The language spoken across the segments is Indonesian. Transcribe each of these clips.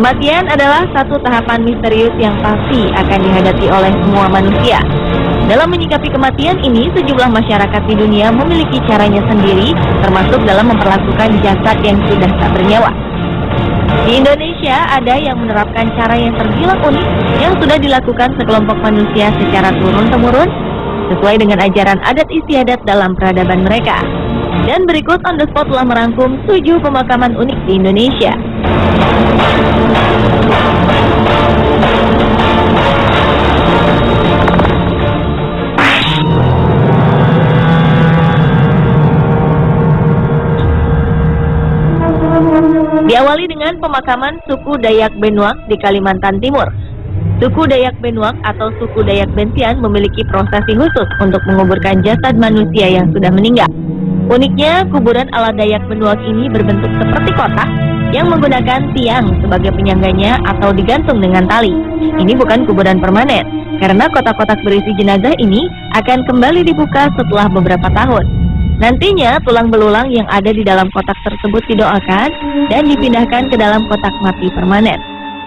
Kematian adalah satu tahapan misterius yang pasti akan dihadapi oleh semua manusia. Dalam menyikapi kematian ini, sejumlah masyarakat di dunia memiliki caranya sendiri, termasuk dalam memperlakukan jasad yang sudah tak bernyawa. Di Indonesia, ada yang menerapkan cara yang terbilang unik yang sudah dilakukan sekelompok manusia secara turun-temurun, sesuai dengan ajaran adat istiadat dalam peradaban mereka. Dan berikut On The Spot telah merangkum 7 pemakaman unik di Indonesia. Diawali dengan pemakaman suku Dayak Benuak di Kalimantan Timur. Suku Dayak Benuak atau suku Dayak Bentian memiliki prosesi khusus untuk menguburkan jasad manusia yang sudah meninggal. Uniknya, kuburan ala Dayak Benuak ini berbentuk seperti kotak yang menggunakan tiang sebagai penyangganya atau digantung dengan tali. Ini bukan kuburan permanen, karena kotak-kotak berisi jenazah ini akan kembali dibuka setelah beberapa tahun. Nantinya, tulang belulang yang ada di dalam kotak tersebut didoakan dan dipindahkan ke dalam kotak mati permanen.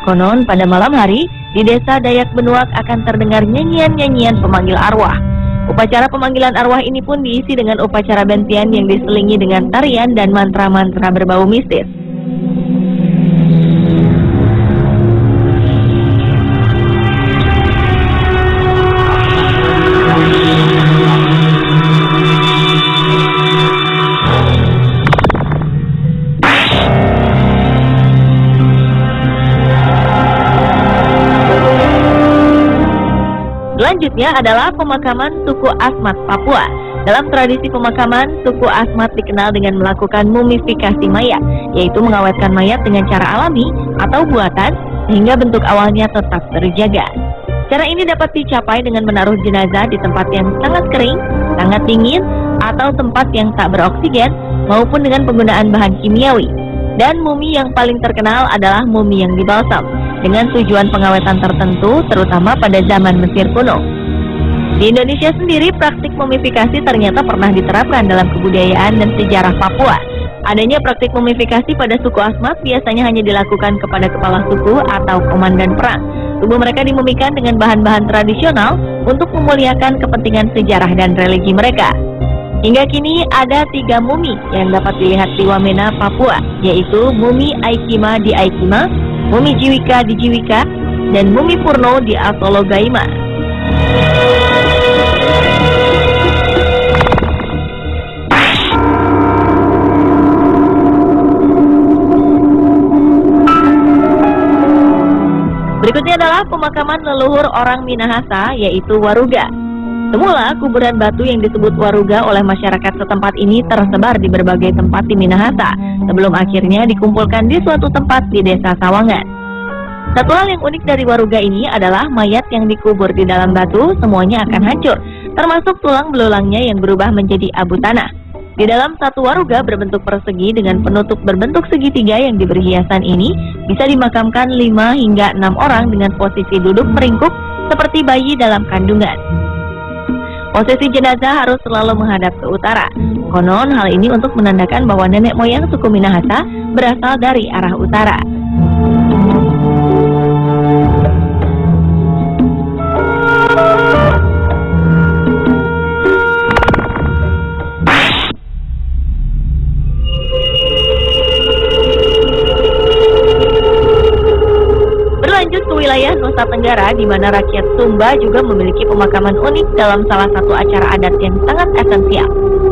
Konon, pada malam hari, di desa Dayak Benuak akan terdengar nyanyian-nyanyian pemanggil arwah. Upacara pemanggilan arwah ini pun diisi dengan upacara bentian yang diselingi dengan tarian dan mantra-mantra berbau mistis. Selanjutnya adalah pemakaman suku Asmat Papua. Dalam tradisi pemakaman, suku Asmat dikenal dengan melakukan mumifikasi mayat, yaitu mengawetkan mayat dengan cara alami atau buatan sehingga bentuk awalnya tetap terjaga. Cara ini dapat dicapai dengan menaruh jenazah di tempat yang sangat kering, sangat dingin, atau tempat yang tak beroksigen, maupun dengan penggunaan bahan kimiawi. Dan mumi yang paling terkenal adalah mumi yang dibalsam, dengan tujuan pengawetan tertentu, terutama pada zaman Mesir kuno. Di Indonesia sendiri, praktik mumifikasi ternyata pernah diterapkan dalam kebudayaan dan sejarah Papua. Adanya praktik mumifikasi pada suku Asmat biasanya hanya dilakukan kepada kepala suku atau komandan perang. Tubuh mereka dimumikan dengan bahan-bahan tradisional untuk memuliakan kepentingan sejarah dan religi mereka. Hingga kini ada 3 mumi yang dapat dilihat di Wamena, Papua, yaitu mumi Aikima di Aikima, mumi Jiwika di Jiwika, dan mumi Purno di Atologaima. Berikutnya adalah pemakaman leluhur orang Minahasa, yaitu Waruga. Semula, kuburan batu yang disebut Waruga oleh masyarakat setempat ini tersebar di berbagai tempat di Minahasa, sebelum akhirnya dikumpulkan di suatu tempat di desa Sawangan. Satu hal yang unik dari Waruga ini adalah mayat yang dikubur di dalam batu semuanya akan hancur, termasuk tulang belulangnya yang berubah menjadi abu tanah. Di dalam satu waruga berbentuk persegi dengan penutup berbentuk segitiga yang diberi hiasan ini, bisa dimakamkan 5 hingga 6 orang dengan posisi duduk meringkuk seperti bayi dalam kandungan. Posisi jenazah harus selalu menghadap ke utara. Konon hal ini untuk menandakan bahwa nenek moyang suku Minahasa berasal dari arah utara. Wilayah Nusa Tenggara, di mana rakyat Sumba juga memiliki pemakaman unik dalam salah satu acara adat yang sangat esensial.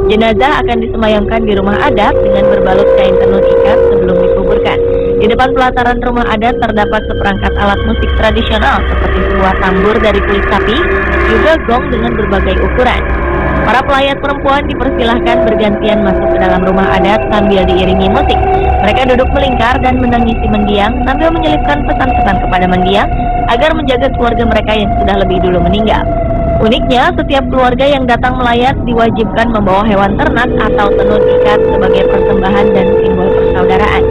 Jenazah akan disemayamkan di rumah adat dengan berbalut kain tenun ikat sebelum dikuburkan. Di depan pelataran rumah adat terdapat seperangkat alat musik tradisional seperti sebuah tambur dari kulit sapi, juga gong dengan berbagai ukuran. Para pelayat perempuan dipersilahkan bergantian masuk ke dalam rumah adat sambil diiringi musik. Mereka duduk melingkar dan menangisi mendiang sambil menyelipkan pesan-pesan kepada mendiang agar menjaga keluarga mereka yang sudah lebih dulu meninggal. Uniknya, setiap keluarga yang datang melayat diwajibkan membawa hewan ternak atau tenun ikat sebagai persembahan dan simbol persaudaraan.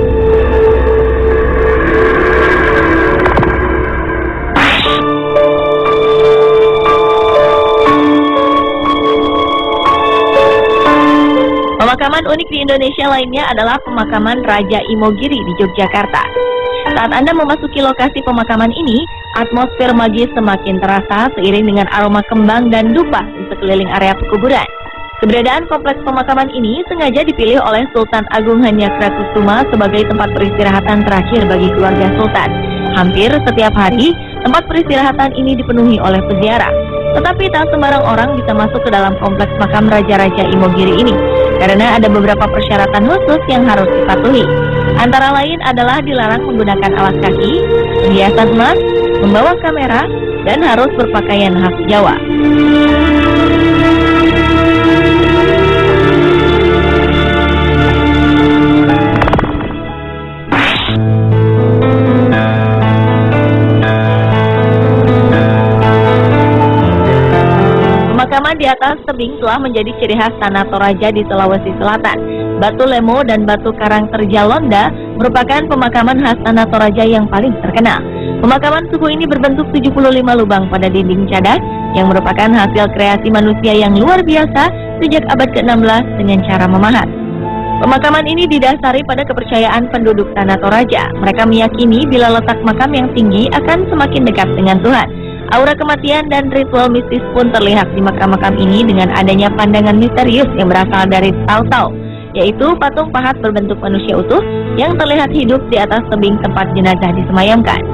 Pemakaman unik di Indonesia lainnya adalah pemakaman Raja Imogiri di Yogyakarta. Saat Anda memasuki lokasi pemakaman ini, atmosfer magis semakin terasa seiring dengan aroma kembang dan dupa di sekeliling area pekuburan. Keberadaan kompleks pemakaman ini sengaja dipilih oleh Sultan Agung Hanyaksakusuma sebagai tempat peristirahatan terakhir bagi keluarga Sultan. Hampir setiap hari, tempat peristirahatan ini dipenuhi oleh peziarah. Tetapi tak sembarang orang bisa masuk ke dalam kompleks makam Raja-Raja Imogiri ini, karena ada beberapa persyaratan khusus yang harus dipatuhi. Antara lain adalah dilarang menggunakan alas kaki, perhiasan emas, membawa kamera, dan harus berpakaian khas Jawa. Pemakaman di atas tebing telah menjadi ciri khas Tanah Toraja di Sulawesi Selatan. Batu Lemo dan Batu Karang Terjalonda merupakan pemakaman khas Tanah Toraja yang paling terkenal. Pemakaman suku ini berbentuk 75 lubang pada dinding cadas yang merupakan hasil kreasi manusia yang luar biasa sejak abad ke-16 dengan cara memahat. Pemakaman ini didasari pada kepercayaan penduduk Tanah Toraja. Mereka meyakini bila letak makam yang tinggi akan semakin dekat dengan Tuhan. Aura kematian dan ritual mistis pun terlihat di makam-makam ini dengan adanya pandangan misterius yang berasal dari Tautau, yaitu patung pahat berbentuk manusia utuh yang terlihat hidup di atas tebing tempat jenazah disemayamkan.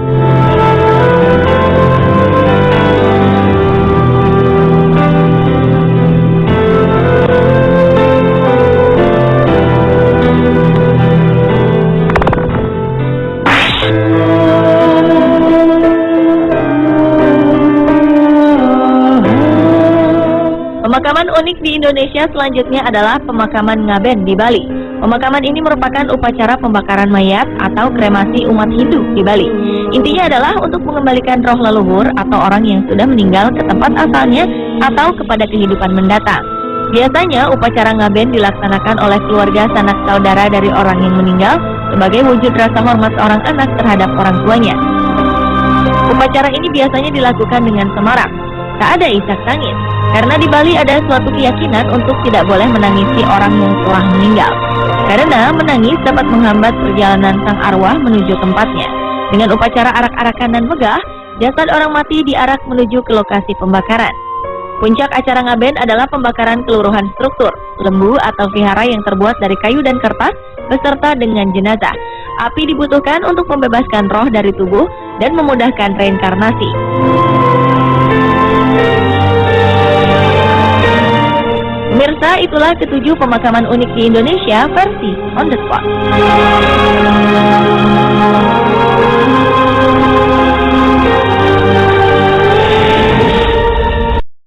Pemakaman unik di Indonesia selanjutnya adalah pemakaman Ngaben di Bali. Pemakaman ini merupakan upacara pembakaran mayat atau kremasi umat Hindu di Bali. Intinya adalah untuk mengembalikan roh leluhur atau orang yang sudah meninggal ke tempat asalnya atau kepada kehidupan mendatang. Biasanya upacara Ngaben dilaksanakan oleh keluarga sanak saudara dari orang yang meninggal sebagai wujud rasa hormat seorang anak terhadap orang tuanya. Upacara ini biasanya dilakukan dengan semarak. Tak ada isak tangis, karena di Bali ada suatu keyakinan untuk tidak boleh menangisi orang yang telah meninggal, karena menangis dapat menghambat perjalanan sang arwah menuju tempatnya. Dengan upacara arak-arakan dan megah, jasad orang mati diarak menuju ke lokasi pembakaran. Puncak acara Ngaben adalah pembakaran keseluruhan struktur, lembu atau vihara yang terbuat dari kayu dan kertas, beserta dengan jenazah. Api dibutuhkan untuk membebaskan roh dari tubuh dan memudahkan reinkarnasi. Pemirsa, itulah ketujuh pemakaman unik di Indonesia versi On The Spot.